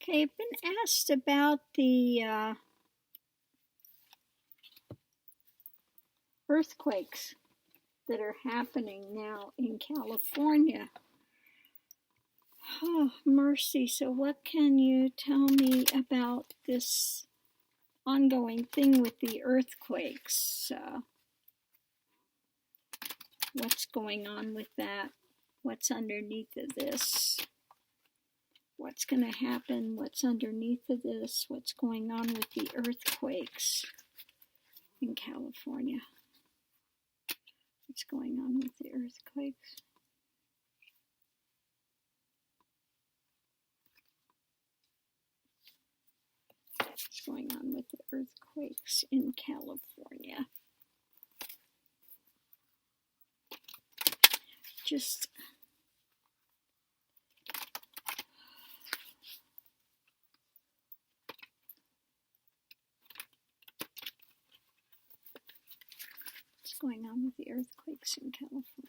Okay, I've been asked about the earthquakes that are happening now in California. Oh, mercy. So what can you tell me about this ongoing thing with the earthquakes? What's going on with that? What's underneath of this? What's going to happen? What's underneath of this? What's going on with the earthquakes in California? What's going on with the earthquakes? What's going on with the earthquakes in California? Just what's going on with the earthquakes in California?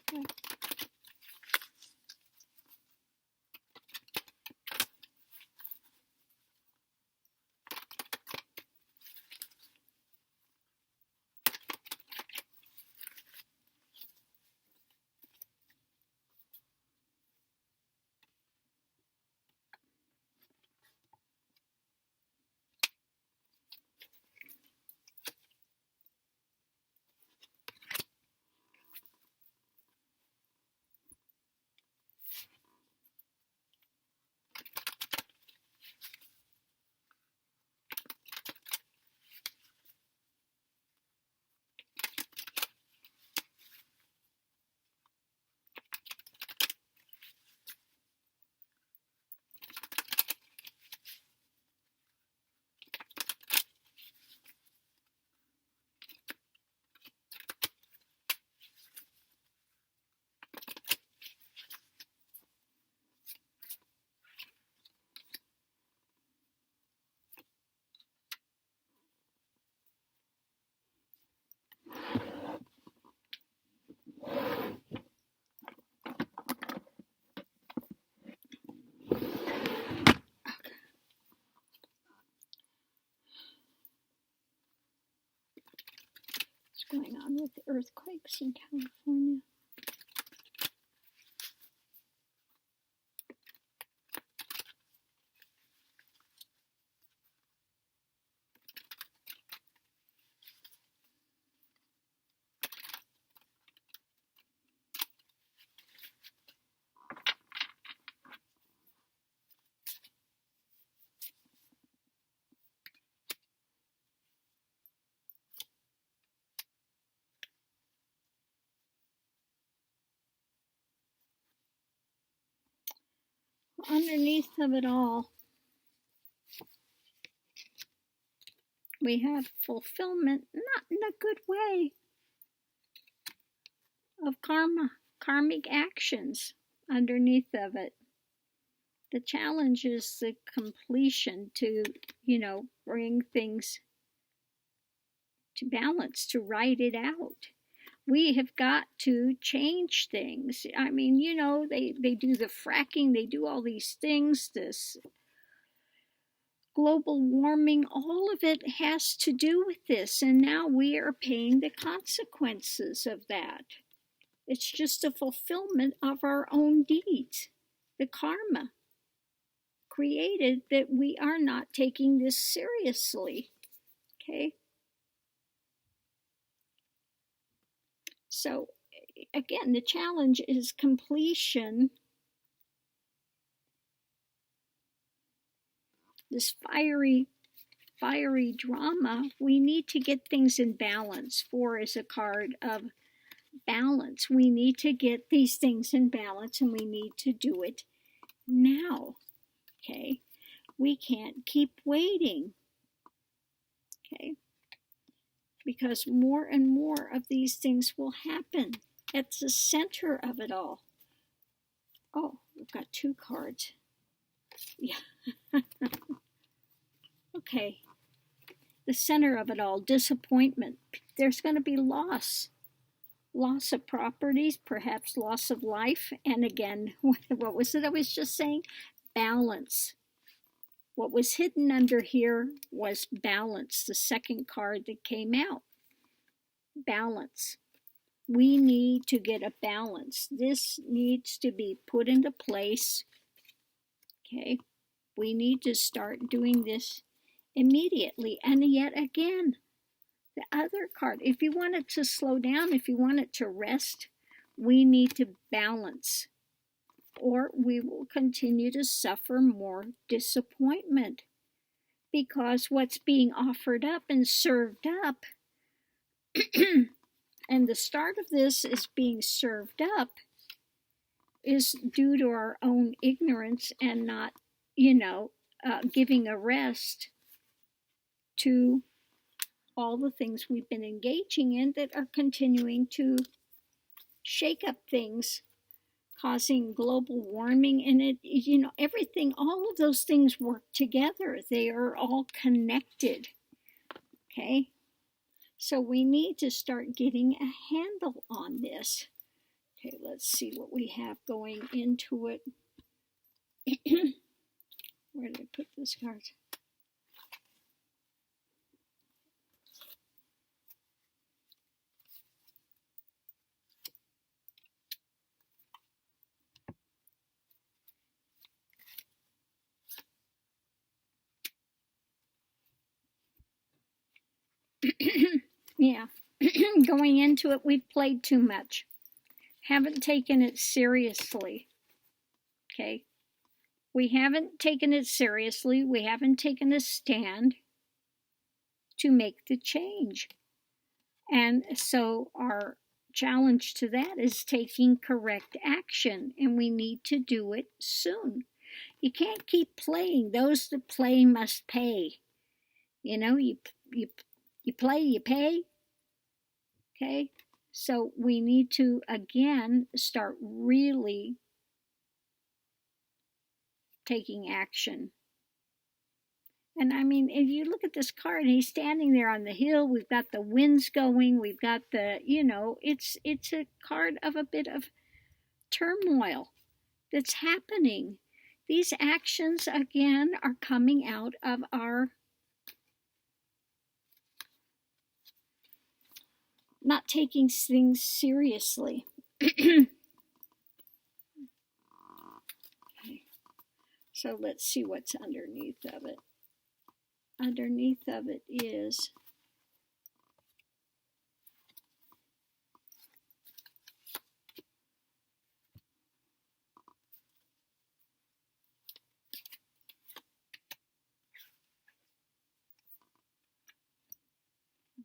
What's going on with the earthquakes in California? Underneath of it all, we have fulfillment, not in a good way, of karmic actions underneath of it. The challenge is the completion to, bring things to balance, to write it out. We have got to change things. I mean, they do the fracking, they do all these things, this global warming, all of it has to do with this. And now we are paying the consequences of that. It's just a fulfillment of our own deeds, the karma created that we are not taking this seriously. Okay? So, again, the challenge is completion. This fiery drama, we need to get things in balance. 4 is a card of balance. We need to get these things in balance, and we need to do it now. Okay? We can't keep waiting. Okay? Because more and more of these things will happen. At the center of it all. Oh, we've got 2 cards. Yeah. Okay. The center of it all, disappointment. There's going to be loss of properties, perhaps loss of life. And again, what was it I was just saying? Balance. What was hidden under here was balance, the second card that came out. Balance. We need to get a balance. This needs to be put into place. Okay. We need to start doing this immediately. And yet again, the other card, if you want it to slow down, if you want it to rest, we need to balance, or we will continue to suffer more disappointment, because what's being offered up and served up, and the start of this is being served up, is due to our own ignorance and not, giving a rest to all the things we've been engaging in that are continuing to shake up things, causing global warming. And everything, all of those things work together. They are all connected. Okay. So we need to start getting a handle on this. Okay, let's see what we have going into it. Where did I put this card? Yeah, going into it, we've played too much. Haven't taken it seriously. Okay, we haven't taken it seriously. We haven't taken a stand to make the change. And so our challenge to that is taking correct action, and we need to do it soon. You can't keep playing. Those that play must pay. You play, you pay. Okay, so we need to again start really taking action. And I mean, if you look at this card, he's standing there on the hill. We've got the winds going. We've got the, it's a card of a bit of turmoil that's happening. These actions, again, are coming out of our not taking things seriously. Okay. So let's see what's underneath of it. Underneath of it is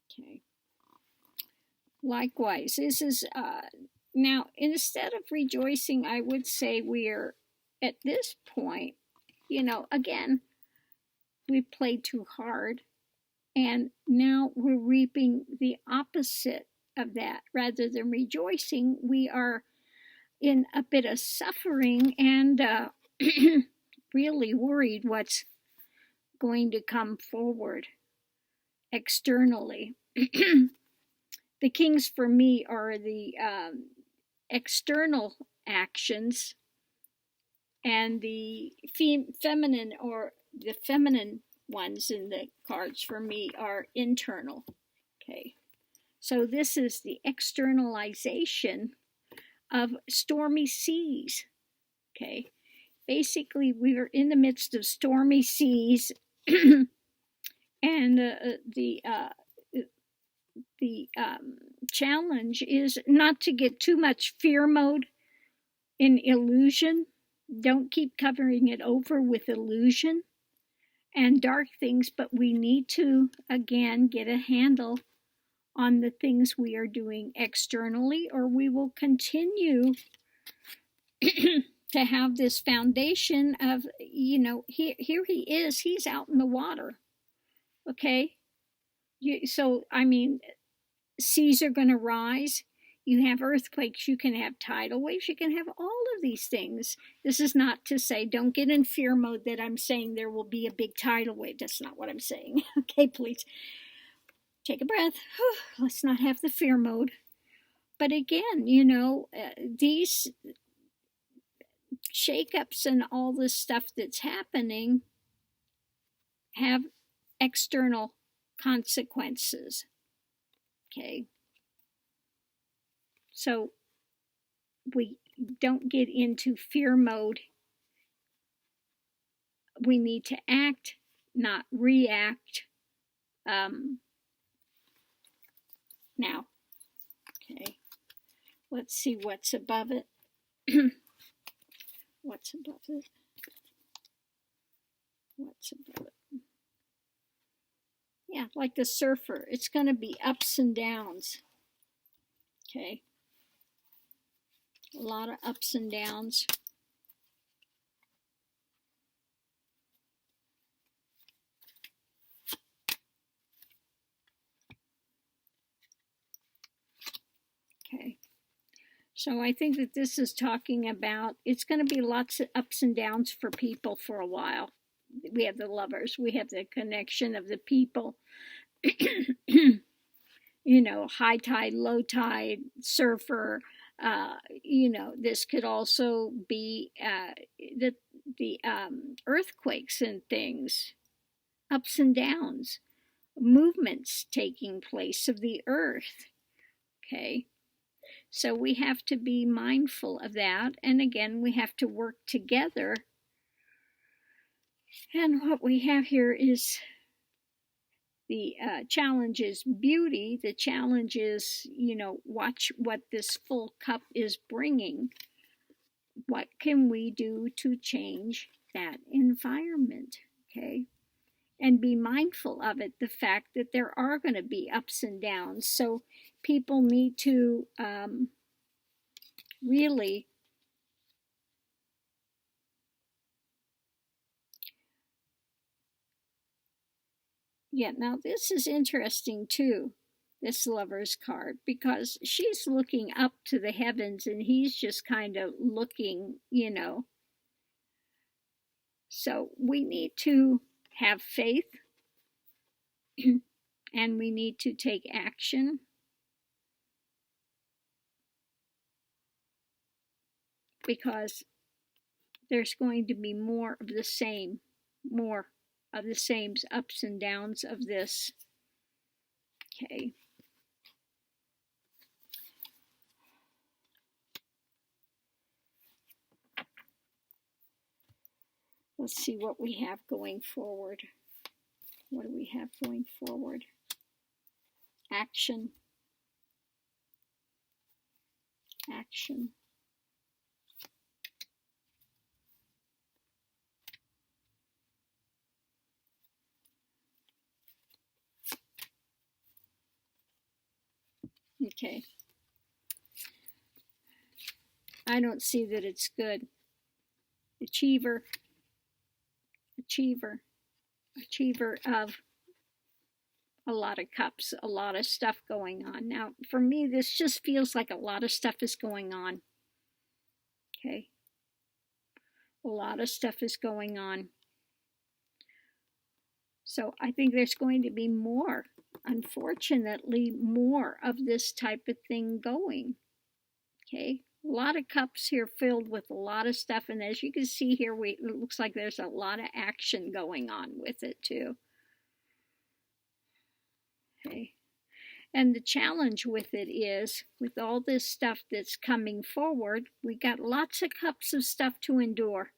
okay. Likewise, this is now, instead of rejoicing, I would say we are at this point, again, we've played too hard, and now we're reaping the opposite of that. Rather than rejoicing, we are in a bit of suffering and really worried what's going to come forward externally. The kings for me are the external actions, and the feminine, or the feminine ones in the cards for me, are internal. Okay, so this is the externalization of stormy seas. Okay, basically we are in the midst of stormy seas, and the challenge is not to get too much fear mode in illusion. Don't keep covering it over with illusion and dark things, but we need to, again, get a handle on the things we are doing externally, or we will continue to have this foundation of, here he is, he's out in the water. Okay? So, I mean, seas are going to rise. You have earthquakes, you can have tidal waves, you can have all of these things. This is not to say, don't get in fear mode that I'm saying there will be a big tidal wave. That's not what I'm saying. Okay, please take a breath. Let's not have the fear mode. But again, these shakeups and all this stuff that's happening have external consequences. Okay. So we don't get into fear mode. We need to act, not react. Now, okay, let's see what's above it. What's above it? What's above it? Yeah, like the surfer. It's going to be ups and downs. Okay. A lot of ups and downs. Okay. So I think that this is talking about, it's going to be lots of ups and downs for people for a while. We have the lovers. We have the connection of the people. You know, high tide, low tide, surfer. You know, this could also be the earthquakes and things, ups and downs, movements taking place of the earth. Okay, so we have to be mindful of that, and again, we have to work together. And what we have here is the challenge is beauty. The challenge is, you know, watch what this full cup is bringing. What can we do to change that environment? Okay. And be mindful of it, the fact that there are going to be ups and downs. So people need to really now this is interesting too, this lover's card, because she's looking up to the heavens and he's just kind of looking, you know. So we need to have faith and we need to take action. Because there's going to be more of the same, ups and downs of this. Okay. Let's see what we have going forward. What do we have going forward? Action. Action. Okay. I don't see that it's good. Achiever of a lot of cups, a lot of stuff going on. Now, for me, this just feels like a lot of stuff is going on. Okay. A lot of stuff is going on. So I think there's going to be more, unfortunately, more of this type of thing going. Okay. A lot of cups here filled with a lot of stuff. And as you can see here, it looks like there's a lot of action going on with it too. Okay. And the challenge with it is, with all this stuff that's coming forward, we got lots of cups of stuff to endure.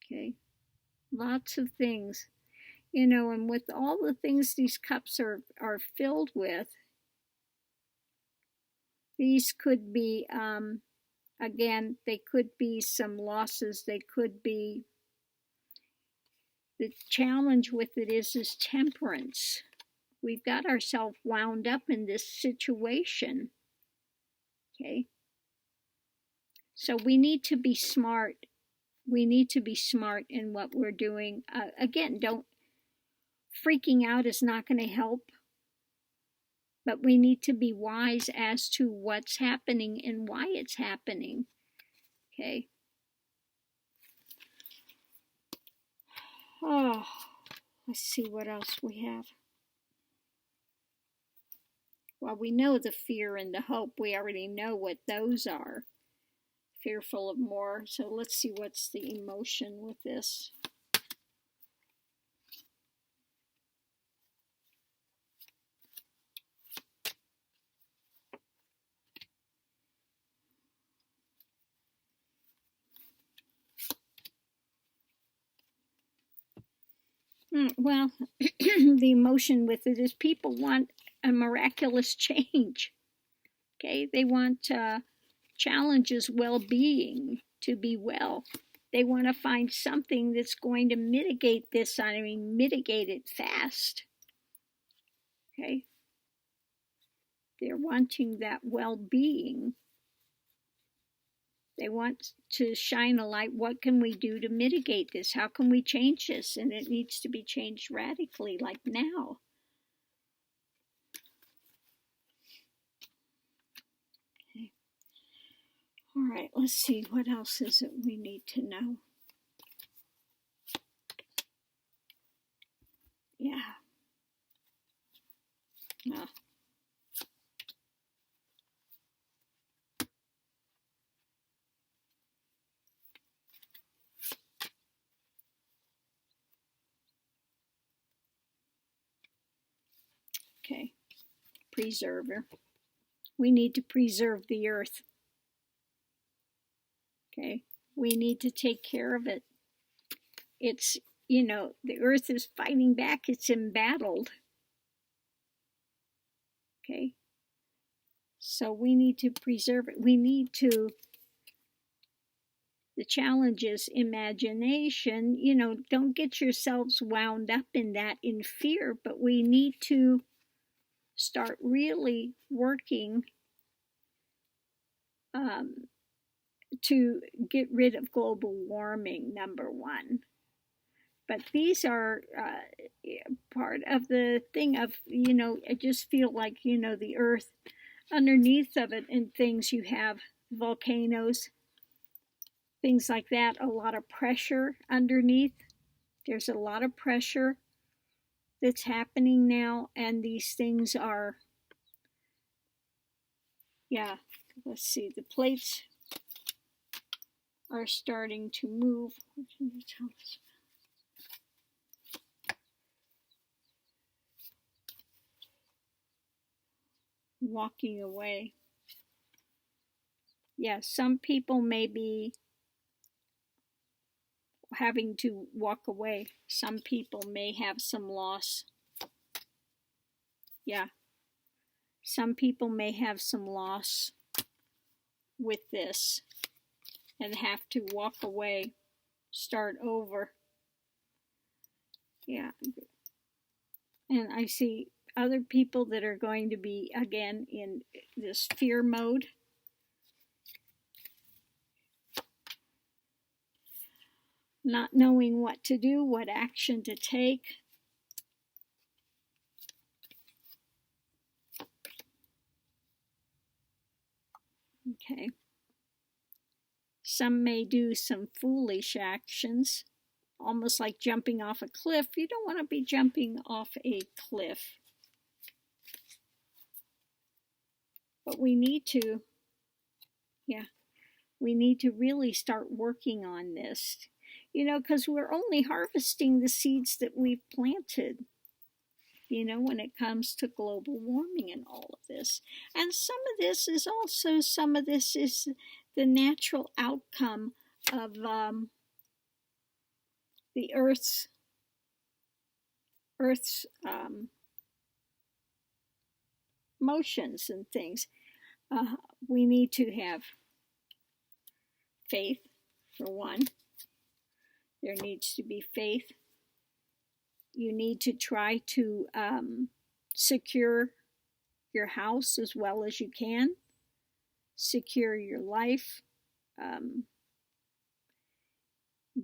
Okay. Lots of things. You know, and with all the things these cups are filled with, these could be, again, they could be some losses. They could be, the challenge with it is temperance. We've got ourselves wound up in this situation. Okay. So we need to be smart. We need to be smart in what we're doing. Again, freaking out is not going to help. But we need to be wise as to what's happening and why it's happening. Okay. Oh, let's see what else we have. Well, we know the fear and the hope. We already know what those are. Fearful of more. So let's see what's the emotion with this. Well, the emotion with it is people want a miraculous change. Okay, they want challenges, well-being, to be well. They want to find something that's going to mitigate this. I mean, mitigate it fast. Okay, they're wanting that well-being. They want to shine a light. What can we do to mitigate this? How can we change this? And it needs to be changed radically, like now. Okay. All right, let's see. What else is it we need to know? Yeah. Okay. Preserver. We need to preserve the earth. Okay. We need to take care of it. It's, the earth is fighting back. It's embattled. Okay. So we need to preserve it. We need to, the challenge is imagination. Don't get yourselves wound up in that, in fear, but we need to start really working to get rid of global warming, number one. But these are part of the thing of, I just feel like, the earth, underneath of it and things, you have volcanoes, things like that, a lot of pressure underneath. There's a lot of pressure that's happening now, and these things are, let's see, the plates are starting to move. What can you tell us? Walking away. Yeah, some people may be having to walk away. Some people may have some loss. Yeah. Some people may have some loss with this and have to walk away, start over. Yeah. And I see other people that are going to be, again, in this fear mode. Not knowing what to do, what action to take. Okay. Some may do some foolish actions, almost like jumping off a cliff. You don't want to be jumping off a cliff. But we need to, we need to really start working on this, because we're only harvesting the seeds that we've planted, when it comes to global warming and all of this. And some of this is the natural outcome of the Earth's motions and things. We need to have faith, for one. There needs to be faith. You need to try to secure your house as well as you can. Secure your life.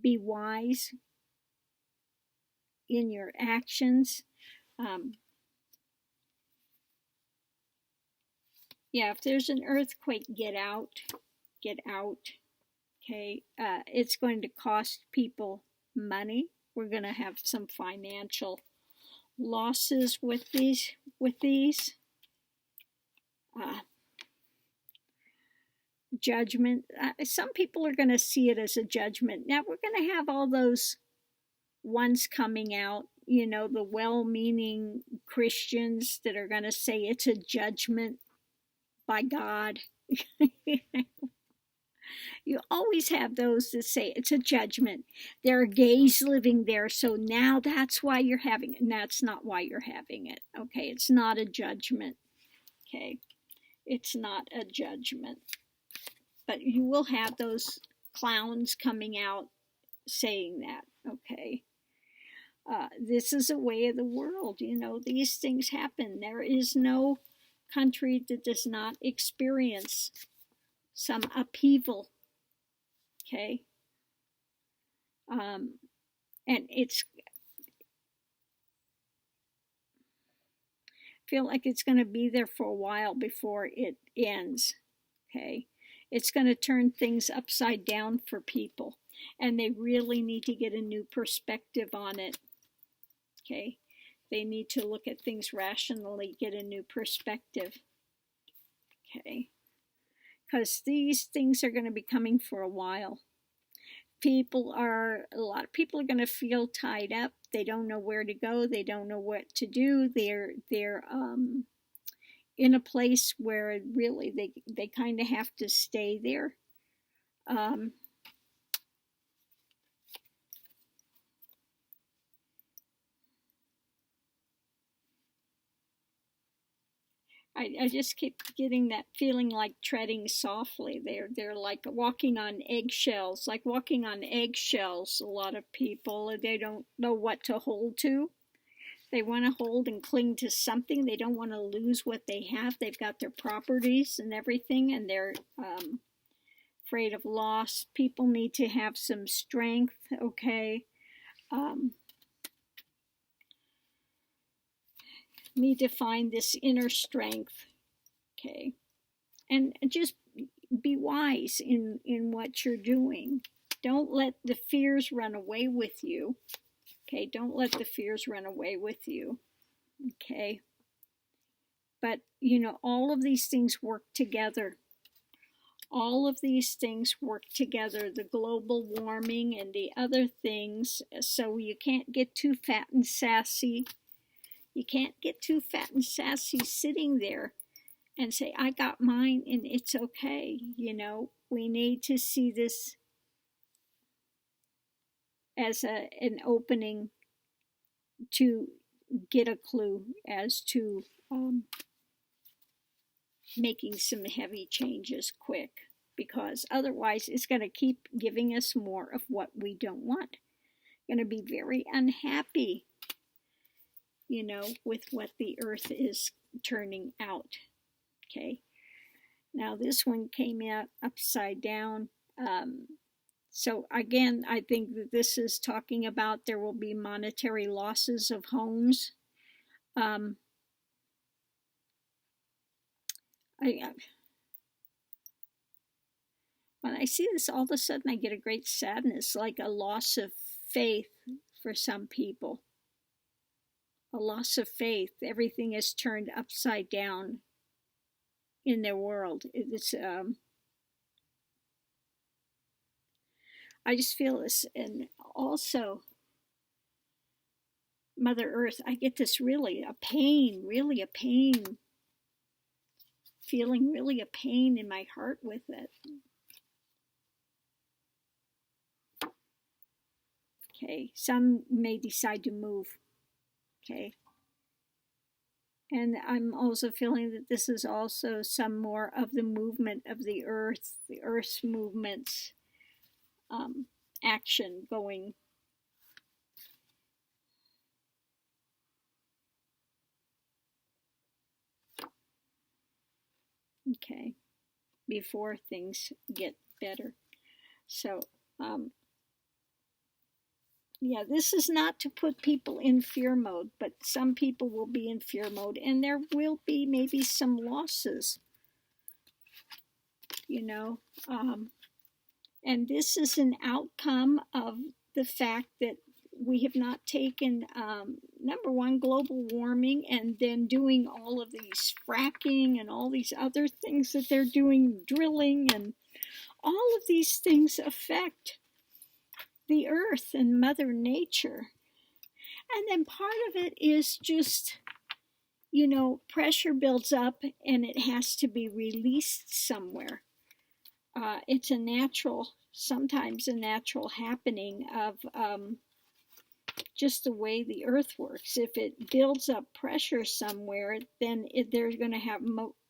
Be wise in your actions. If there's an earthquake, get out. Get out. Okay, it's going to cost people money. We're going to have some financial losses with these. Judgment. Some people are going to see it as a judgment. Now we're going to have all those ones coming out, the well-meaning Christians that are going to say it's a judgment by God. You always have those that say it's a judgment. There are gays living there, so now that's why you're having it. And that's not why you're having it. Okay, it's not a judgment. Okay, it's not a judgment. But you will have those clowns coming out saying that. Okay. This is a way of the world. You know, these things happen. There is no country that does not experience some upheaval. Okay. And it's, I feel like it's going to be there for a while before it ends. Okay. It's going to turn things upside down for people, and they really need to get a new perspective on it. Okay. They need to look at things rationally, get a new perspective. Okay. Because these things are going to be coming for a while. A lot of people are going to feel tied up. They don't know where to go. They don't know what to do. They're in a place where really they kind of have to stay there. I just keep getting that feeling like treading softly. They're like walking on eggshells, A lot of people, they don't know what to hold to. They want to hold and cling to something. They don't want to lose what they have. They've got their properties and everything, and they're afraid of loss. People need to have some strength. Okay. Need to find this inner strength. Okay. And just be wise in what you're doing. Don't let the fears run away with you. Okay. Don't let the fears run away with you. Okay. But, you know, all of these things work together. All of these things work together, the global warming and the other things. So you can't get too fat and sassy. You can't get too fat and sassy sitting there and say, I got mine and it's okay. You know, we need to see this as an opening to get a clue as to making some heavy changes quick, because otherwise it's going to keep giving us more of what we don't want. Going to be very unhappy, you know, with what the earth is turning out. Okay. Now this one came out upside down. So again, I think that this is talking about there will be monetary losses of homes. When I see this, all of a sudden I get a great sadness, like a loss of faith for some people. A loss of faith. Everything is turned upside down in their world. It's I just feel this, and also Mother Earth, I get this really a pain, feeling really a pain in my heart with it. Okay, some may decide to move. Okay. And I'm also feeling that this is also some more of the movement of the Earth's movements, action going. Okay, before things get better. So, yeah, this is not to put people in fear mode, but some people will be in fear mode, and there will be maybe some losses, you know. And this is an outcome of the fact that we have not taken, number one, global warming, and then doing all of these fracking and all these other things that they're doing, drilling, and all of these things affect the earth and Mother Nature. And then part of it is just, you know, pressure builds up and it has to be released somewhere. it's a natural, sometimes a natural happening of just the way the earth works. If it builds up pressure somewhere, then they're going to have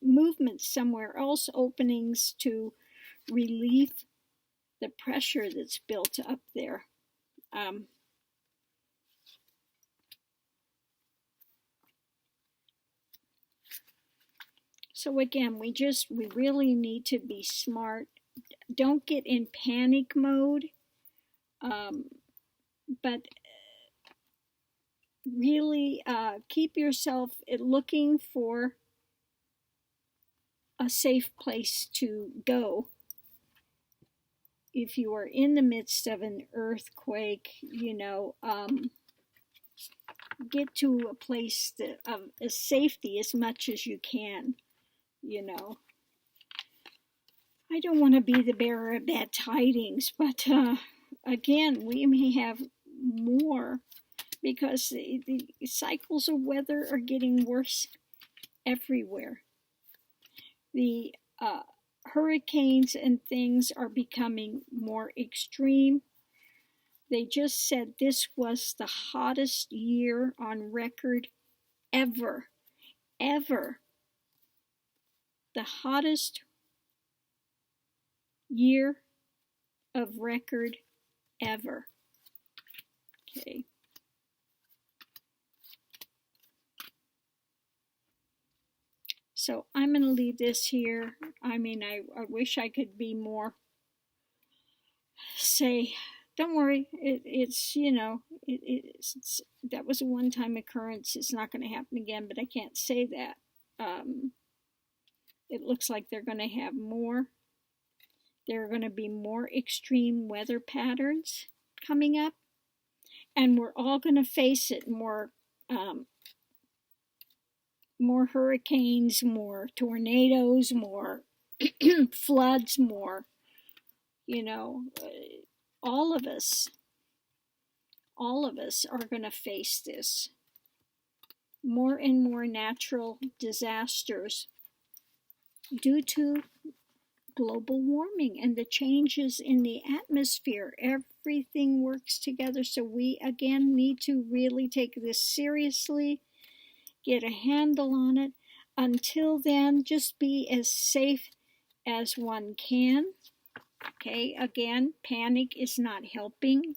movement somewhere else, openings to relieve the pressure that's built up there. So again, we really need to be smart. Don't get in panic mode, but really keep yourself looking for a safe place to go. If you are in the midst of an earthquake, get to a place of safety as much as you can. I don't want to be the bearer of bad tidings, but again, we may have more, because the cycles of weather are getting worse everywhere. The hurricanes and things are becoming more extreme. They just said this was the hottest year on record ever. The hottest year of record ever. Okay. So I'm going to leave this here. I mean, I wish I could be more, say, don't worry, it's that was a one-time occurrence. It's not going to happen again, but I can't say that. It looks like they're going to have more. There are going to be more extreme weather patterns coming up, and we're all going to face it. More hurricanes, more tornadoes, more floods, more, all of us are going to face this. More and more natural disasters due to global warming and the changes in the atmosphere. Everything works together. So we, again, need to really take this seriously, get a handle on it. Until then, just be as safe as one can. Okay, again, panic is not helping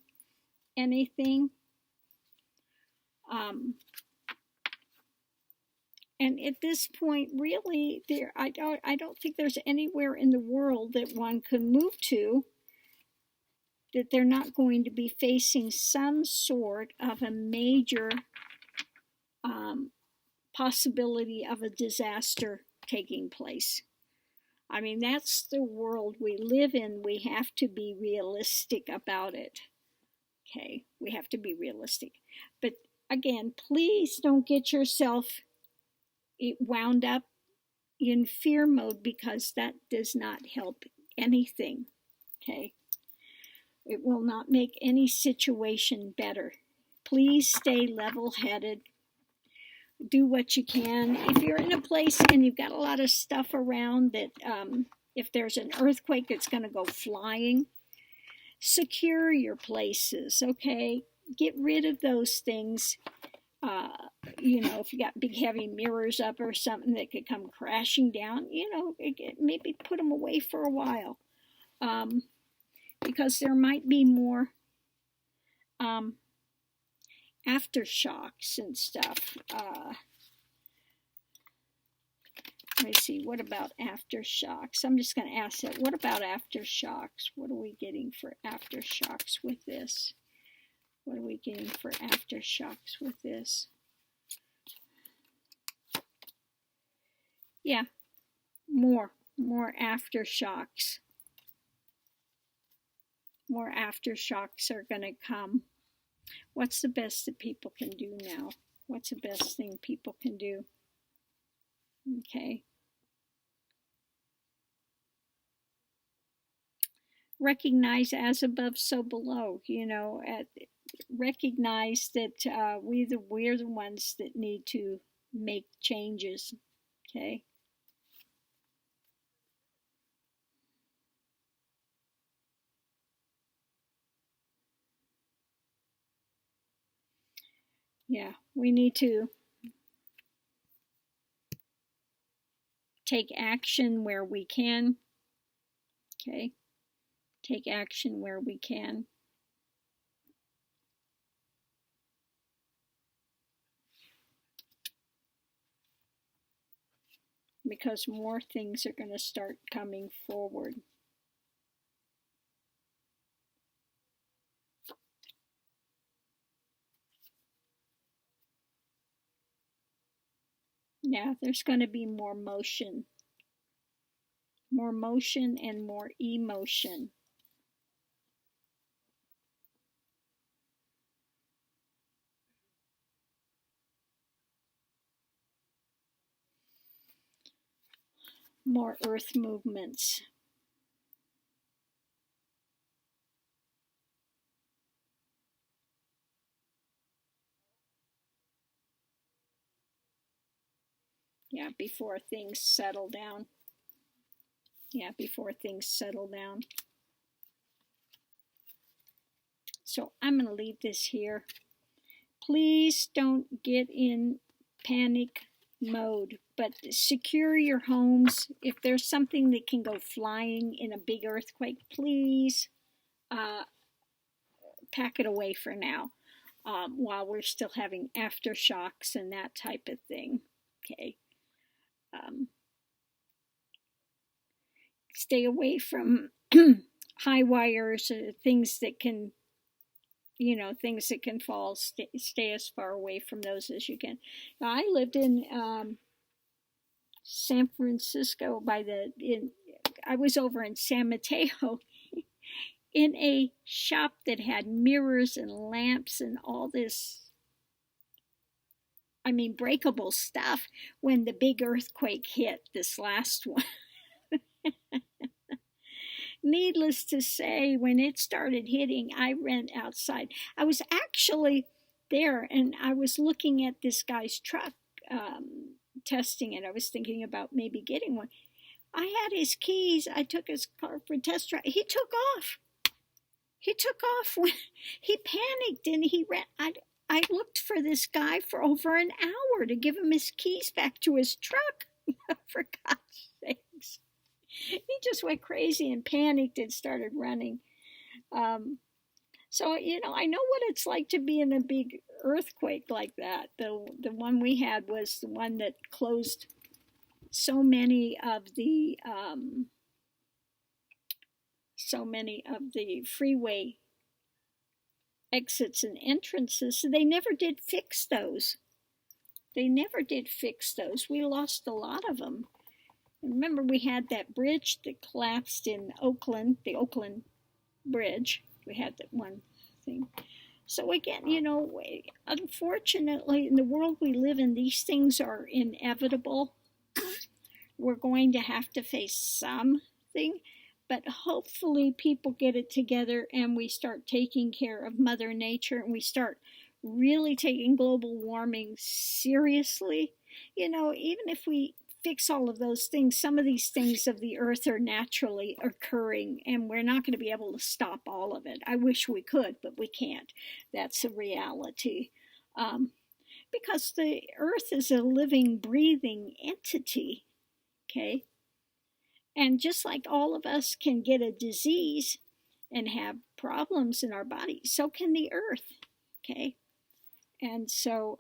anything. And at this point, really, I don't think there's anywhere in the world that one can move to that they're not going to be facing some sort of a major possibility of a disaster taking place. I mean, that's the world we live in. We have to be realistic about it. Okay, we have to be realistic. But again, please don't get yourself wound up in fear mode, because that does not help anything. Okay, it will not make any situation better. Please stay level-headed. Do what you can. If you're in a place and you've got a lot of stuff around that, if there's an earthquake that's going to go flying, secure your places, okay? Get rid of those things. If you got big heavy mirrors up or something that could come crashing down, maybe put them away for a while, because there might be more aftershocks and stuff. Let me see, what about aftershocks? I'm just going to ask that. What about aftershocks? What are we getting for aftershocks with this? What are we getting for aftershocks with this? Yeah, more aftershocks. More aftershocks are going to come. What's the best that people can do now? What's the best thing people can do? Okay. Recognize as above, so below. Recognize that we're the ones that need to make changes. Okay. Yeah, we need to take action where we can. Okay, take action where we can. Because more things are going to start coming forward. Yeah, there's going to be more motion and more emotion. More earth movements. Yeah, before things settle down. Yeah, before things settle down. So I'm going to leave this here. Please don't get in panic mode, but secure your homes. If there's something that can go flying in a big earthquake, please pack it away for now, while we're still having aftershocks and that type of thing. Okay. Stay away from high wires, things that can, things that can fall. Stay as far away from those as you can. Now, I lived in San Francisco I was over in San Mateo in a shop that had mirrors and lamps and all this, breakable stuff when the big earthquake hit, this last one. Needless to say, when it started hitting, I ran outside. I was actually there and I was looking at this guy's truck, testing it. I was thinking about maybe getting one. I had his keys. I took his car for a test drive. He took off. When he panicked and he ran. I looked for this guy for over an hour to give him his keys back to his truck. For God's sakes. He just went crazy and panicked and started running. So, I know what it's like to be in a big earthquake like that. The one we had was the one that closed so many of the freeway exits and entrances. So they never did fix those. We lost a lot of them. Remember, we had that bridge that collapsed in Oakland, the Oakland Bridge. We had that one thing. So again, unfortunately, in the world we live in, these things are inevitable. We're going to have to face something, but hopefully people get it together and we start taking care of Mother Nature and we start really taking global warming seriously. Even if we fix all of those things, some of these things of the earth are naturally occurring and we're not going to be able to stop all of it. I wish we could, but we can't. That's a reality. Because the earth is a living, breathing entity. Okay? And just like all of us can get a disease and have problems in our body, so can the earth. Okay? And so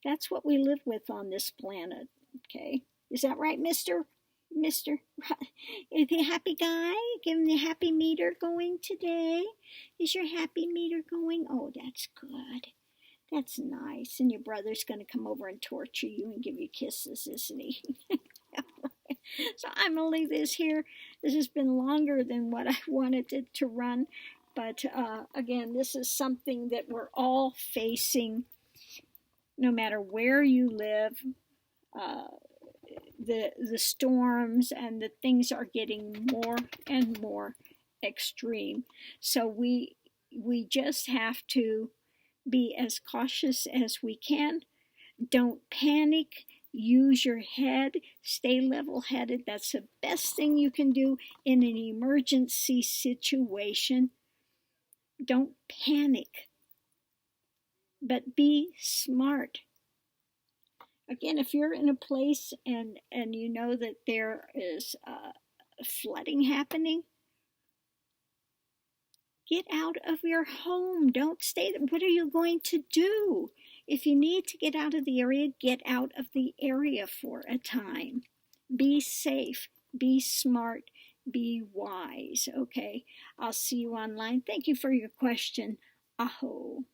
that's what we live with on this planet. Okay? Is that right, Mr.? Is he a happy guy? Give him the happy meter going today. Is your happy meter going? Oh, that's good. That's nice. And your brother's going to come over and torture you and give you kisses, isn't he? So I'm going to leave this here. This has been longer than what I wanted it to run. But again, this is something that we're all facing no matter where you live. The storms and the things are getting more and more extreme. So we just have to be as cautious as we can. Don't panic. Use your head. Stay level-headed. That's the best thing you can do in an emergency situation. Don't panic. but be smart. Again, if you're in a place and you know that there is flooding happening, get out of your home. Don't stay there. What are you going to do? If you need to get out of the area, get out of the area for a time. Be safe. Be smart. Be wise. Okay, I'll see you online. Thank you for your question. Aho.